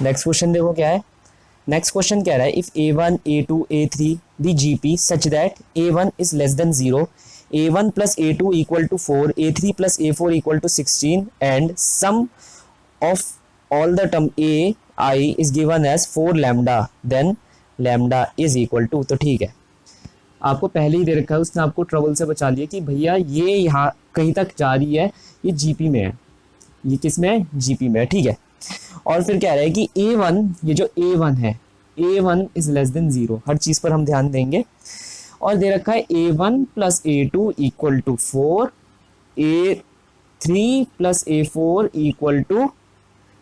Next question देखो क्या है। नेक्स्ट क्वेश्चन कह रहा है if A1 A2 A3 the GP such that A1 is less than 0, A1 plus A2 equal to 4, A3 plus A4 equal to 16 and sum of all the term a i is given as 4 lambda, then lambda is equal to. तो ठीक है, आपको पहले ही दे रखा है, उसने आपको trouble से बचा लिया कि भैया ये यहाँ कहीं तक जा रही है, ये जीपी में है, ये किस में है, जीपी में है, ठीक है। और फिर कह रहा है कि A1, ये जो A1 है, A1 इज लेस देन 0, हर चीज़ पर हम ध्यान देंगे। और दे रखा है A1 plus A2 equal to 4, A3 plus A4 equal to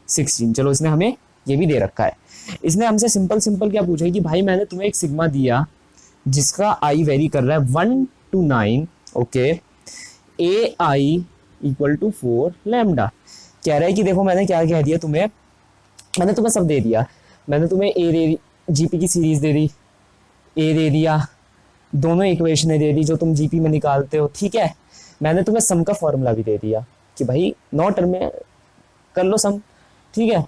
16। चलो इसने हमें ये भी दे रखा है। इसने हमसे सिंपल सिंपल क्या पूछा है कि भाई मैंने तुम्हें एक सिग्मा दिया जिसका आई वेरी कर रहा है 1 to 9, okay, a i equal to 4 lambda. कह रहा है कि देखो मैंने क्या कह दिया तुम्हें, मैंने तुम्हें सब दे दिया, मैंने तुम्हें ए दे जीपी की सीरीज दे दी, ए दे दिया, दोनों इक्वेशनें दे दी जो तुम जीपी में निकालते हो, ठीक है। मैंने तुम्हें सम का फॉर्मूला भी दे दिया कि भाई 9 टर्म में कर लो सम, ठीक है।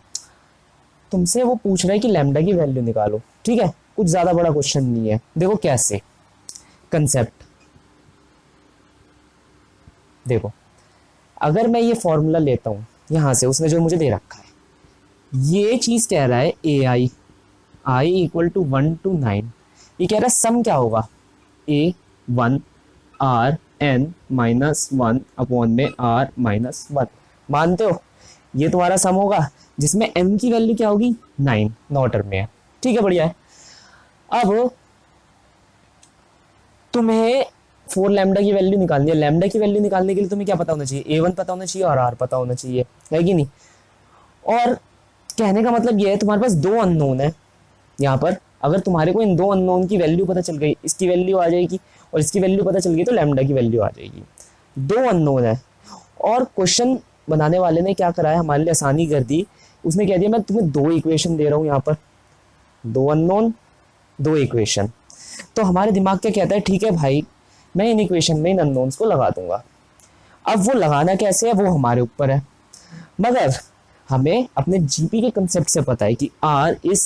तुमसे वो पूछ रहा है कि लैम्डा की वैल्यू निकालो, ठीक है, कुछ ज्यादा बड़ा क्वेश्चन नहीं है। देखो कैसे, कंसेप्ट देखो, अगर मैं ये फॉर्मूला लेता हूं यहां से, उसने जो मुझे दे रखा है, ये चीज कह रहा है ए आई आई इक्वल टू 1 to 9, ये कह रहा है सम क्या होगा, A1 R n minus 1 upon में R माइनस 1, मानते हो ये तुम्हारा सम होगा जिसमें n की वैल्यू क्या होगी, 9 टर्म में है, ठीक है, बढ़िया है। अब तुम्हें 4 लैम्डा की वैल्यू निकालनी है। लैम्डा की वैल्यू निकालने के लिए तुम्हें क्या पता होना चाहिए, A1 पता होना चाहिए और R पता होना चाहिए, है कि नहीं। और कहने का मतलब ये है तुम्हारे पास दो अननोन है यहाँ पर, अगर तुम्हारे को इन दो अननोन की वैल्यू पता चल गई, इसकी वैल्यू आ जाएगी और इसकी वैल्यू पता चल गई तो लैम्डा की वैल्यू आ जाएगी। दो अननोन है और क्वेश्चन बनाने वाले ने क्या करा है, हमारे लिए आसानी कर दी, उसने कह दिया मैं तुम्हें दो इक्वेशन दे रहा हूँ यहाँ पर, दो अननोन दो इक्वेशन। तो हमारे दिमाग क्या कहता है, ठीक है भाई मैं इन इक्वेशन में इन अननोन्स को लगा दूंगा। अब वो लगाना कैसे है वो हमारे ऊपर है, मगर हमें अपने जीपी के कंसेप्ट से पता है कि R is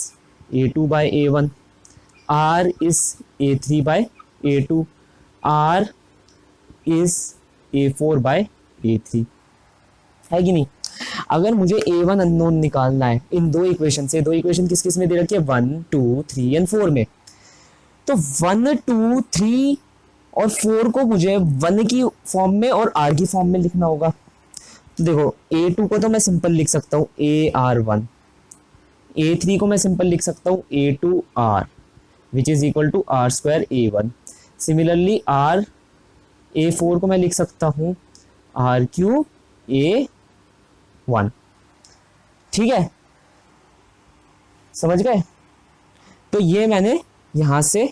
A2 by A1, R is A3 by A2, R is A4 by A3, है कि नहीं। अगर मुझे A1 अननोन निकालना है इन दो इक्वेशन से, दो इक्वेशन किस किस में दे रखी है, 1 2 3 एंड 4 में, तो 1 2 3 और 4 को मुझे 1 की फॉर्म में और R की फॉर्म में लिखना होगा। तो देखो A2 को तो मैं सिंपल लिख सकता हूँ AR1, A3 को मैं सिंपल लिख सकता हूँ A2R which is equal to R square A1। Similarly A4 को मैं लिख सकता हूँ R3 A1, ठीक है, समझ गए। तो ये मैंने यहां से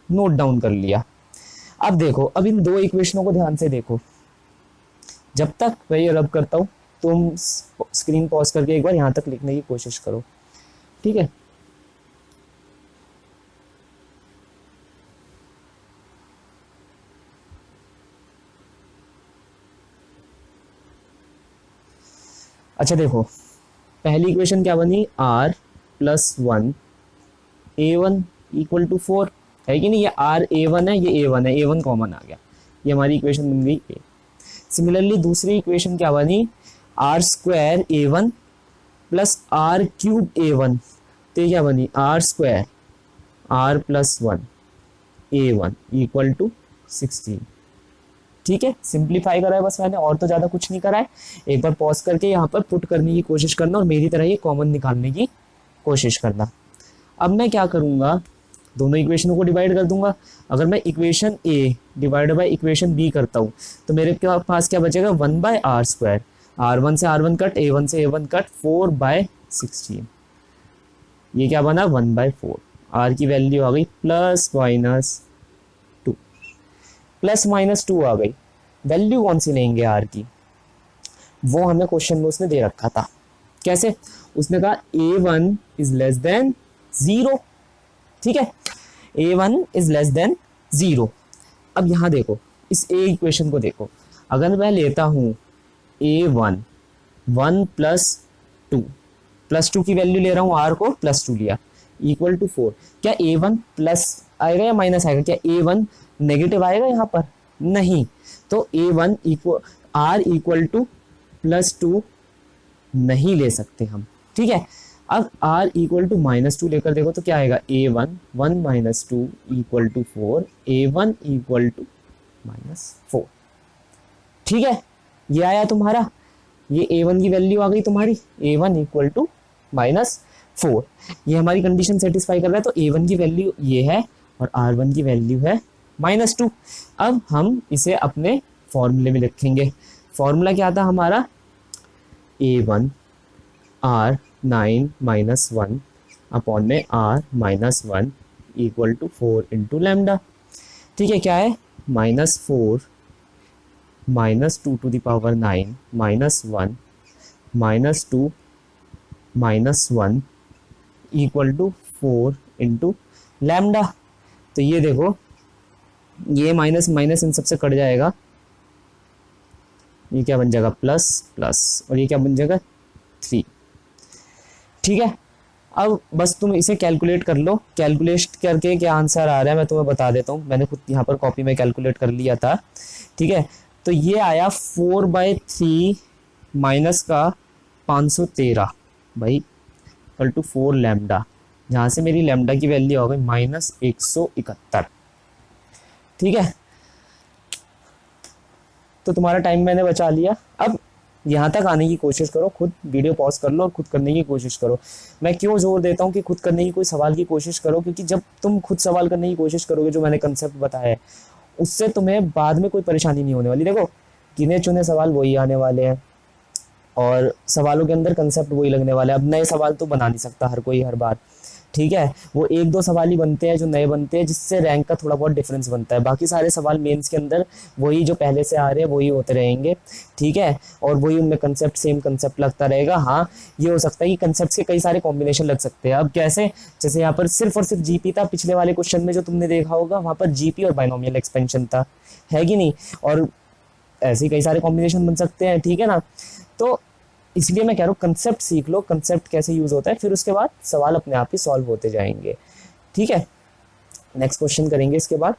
नोट डाउन कर लिया। अब देखो, अब इन दो इक्वेशनों को ध्यान से देखो, जब तक मैं ये रब करता हूं तुम स्क्रीन पॉज करके एक बार यहां तक लिखने की कोशिश करो, ठीक है। अच्छा देखो, पहली इक्वेशन क्या बनी, R plus 1 A1 equal to 4, है कि नहीं। ये R A1 है, ये A1 है, A1 कॉमन आ गया, ये हमारी इक्वेशन बन गई A। सिमिलरली दूसरी इक्वेशन क्या बनी, R square A1 plus R cube A1, तो ये क्या बनी, R square R plus 1 A1 equal to 16, ठीक है। सिंप्लीफाई करा है बस मैंने, और तो ज़्यादा कुछ नहीं करा है। एक बार पॉज करके यहाँ पर पुट करने की कोशिश करना और मेरी तरह ये कॉमन निकालने की कोशिश करना। अब मैं क्या करूँगा, दोनों इक्वेशनों को डिवाइड कर दूंगा। अगर मैं equation a divide by equation b करता हूँ तो मेरे पास क्या बचेगा, 1 बाय आर स्क्वायर, R1 से R1 कट, A1 से A1 कट, 4 बाय 16, ये क्या बना 1 बाय 4। R की वैल्यू आ गई प्लस माइनस 2 आ गई। वैल्यू कौन सी लेंगे R की, वो हमें क्वेश्चन में उसने दे रखा था। कैसे, उसने कहा A1 इज लेस देन 0, ठीक है, A1 इज लेस देन 0। अब यहां देखो, इस A इक्वेशन को देखो, अगर मैं लेता हूं A1 1 प्लस 2, +2 की वैल्यू ले रहा हूँ, r को +2 लिया, इक्वल टू 4। क्या a1 प्लस आएगा या माइनस आएगा? क्या a1 नेगेटिव आएगा यहाँ पर? नहीं। तो a1 equal r equal to +2 नहीं ले सकते हम, ठीक है। अब r इक्वल टू -2 लेकर देखो तो क्या आएगा? a1 1 - 2 equal to 4, a1 equal to -4, ठीक है। ये आया तुम्हारा, ये a1 की वैल्यू आ गई तुम्हारी, a1 इक्वल टू -4। ये हमारी कंडीशन सेटिस्फाई कर रहा है, तो a1 की वैल्यू ये है और r1 की वैल्यू है -2। अब हम इसे अपने फॉर्मूले में लिखेंगे। फॉर्मूला क्या था हमारा? a1 r 9 - 1 अपॉन में r -1 equal to 4 into lambda, ठीक है। क्या है? -4 -2 to the power 9 -1 -2 -1 equal to 4 into lambda. तो ये देखो, ये माइनस माइनस इन सबसे कट जाएगा, ये क्या बन जाएगा? प्लस प्लस, और ये क्या बन जाएगा? 3, ठीक है। अब बस तुम इसे कैलकुलेट कर लो, कैलकुलेट करके क्या आंसर आ रहा है मैं तुम्हें बता देता हूँ। मैंने खुद यहाँ पर कॉपी में कैलकुलेट कर लिया था, ठीक है। तो ये आया 4/3 माइनस का 513 भाई इक्वल टू 4 लैम्डा, जहाँ से मेरी लैम्डा की वैल्यू हो गई -171, ठीक है। तो तुम्हारा टाइम मैंने बचा लिया। अब यहाँ तक आने की कोशिश करो, खुद वीडियो पॉज कर लो और खुद करने की कोशिश करो। मैं क्यों जोर देता हूँ कि खुद करने की कोई सवाल की कोशिश करो? क्योंकि जब तुम खुद सवाल करने की कोशिश करोगे, जो मैंने कंसेप्ट बताया है, उससे तुम्हें बाद में कोई परेशानी नहीं होने वाली। देखो, गिने चुने सवाल वही आने वाले हैं और सवालों के अंदर कंसेप्ट वही लगने वाला है। अब नए सवाल तो बना नहीं सकता हर कोई हर बार, ठीक है। वो 1-2 सवाल ही बनते हैं जो नए बनते हैं, जिससे रैंक का थोड़ा बहुत डिफरेंस बनता है। बाकी सारे सवाल मेंस के अंदर वही जो पहले से आ रहे हैं वही होते रहेंगे, ठीक है। और वही उनमें कंसेप्ट, सेम कंसेप्ट लगता रहेगा। हाँ, ये हो सकता है कि कंसेप्ट के कई सारे कॉम्बिनेशन लग सकते हैं। अब कैसे? जैसे यहाँ पर सिर्फ और सिर्फ जीपी था, पिछले वाले क्वेश्चन में जो तुमने देखा होगा वहाँ पर जीपी और बाइनोमियल एक्सपेंशन था, है कि नहीं? और ऐसे कई सारे कॉम्बिनेशन बन सकते हैं, ठीक है ना। तो इसलिए मैं कह रहा हूँ कंसेप्ट सीख लो, कंसेप्ट कैसे यूज होता है, फिर उसके बाद सवाल अपने आप ही सॉल्व होते जाएंगे, ठीक है। नेक्स्ट क्वेश्चन करेंगे इसके बाद।